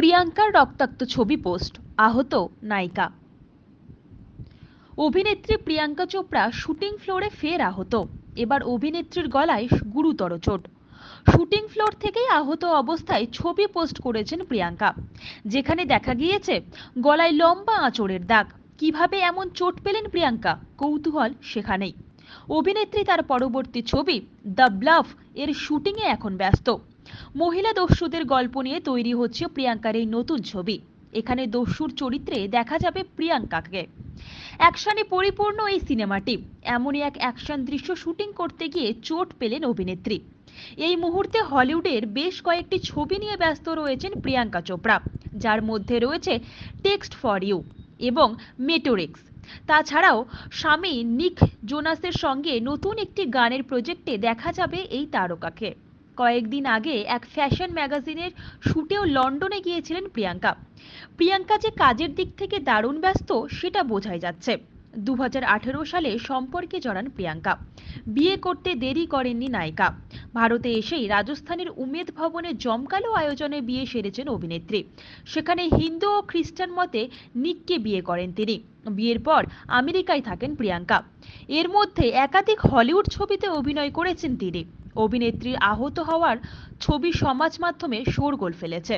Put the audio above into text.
প্রিয়াঙ্কার রক্তাক্ত ছবি পোস্ট, আহত নায়িকা। অভিনেত্রী প্রিয়াঙ্কা চোপড়া শুটিং ফ্লোরে ফের আহত। এবার অভিনেত্রীর গলায় গুরুতর চোট। শুটিং ফ্লোর থেকেই আহত অবস্থায় ছবি পোস্ট করেছেন প্রিয়াঙ্কা, যেখানে দেখা গিয়েছে গলায় লম্বা আঁচড়ের দাগ। কিভাবে এমন চোট পেলেন প্রিয়াঙ্কা, কৌতূহল সেখানেই। অভিনেত্রী তার পরবর্তী ছবি দ্য ব্লাফ এর শুটিংয়ে এখন ব্যস্ত। মহিলা দস্যুদের গল্প নিয়ে তৈরি হচ্ছে প্রিয়াঙ্কার এই নতুন ছবি। এখানে দস্যুর চরিত্রে দেখা যাবে প্রিয়াঙ্কাকে। অ্যাকশনে পরিপূর্ণ এই সিনেমাটি। এমনই এক অ্যাকশন দৃশ্য শুটিং করতে গিয়ে চোট পেলেন অভিনেত্রী। এই মুহূর্তে হলিউডের বেশ কয়েকটি ছবি নিয়ে ব্যস্ত রয়েছেন প্রিয়াঙ্কা চোপড়া, যার মধ্যে রয়েছে টেক্সট ফর ইউ এবং মেটোরিক্স। তাছাড়াও স্বামী নিক জোনাসের সঙ্গে নতুন একটি গানের প্রজেক্টে দেখা যাবে এই তারকাকে। কয়েকদিন আগে এক ফ্যাশন ম্যাগাজিনের শুটেও লন্ডনে গিয়েছিলেন প্রিয়াঙ্কা। প্রিয়াঙ্কা যে কাজের দিক থেকে দারুণ ব্যস্ত সেটা বোঝাই যাচ্ছে। 2018 সালে সম্পর্কে জড়ান প্রিয়াঙ্কা। বিয়ে করতে দেরি করেননি নায়িকা। ভারতে এসেই রাজস্থানের উমেদ ভবনে জমকালো আয়োজনে বিয়ে সেরেছেন অভিনেত্রী। সেখানে হিন্দু ও খ্রিস্টান মতে নিককে বিয়ে করেন তিনি। বিয়ের পর আমেরিকায় থাকেন প্রিয়াঙ্কা। এর মধ্যে একাধিক হলিউড ছবিতে অভিনয় করেছেন তিনি। অভিনেত্রীর আহত হওয়ার ছবি সমাজ মাধ্যমে শোরগোল ফেলেছে।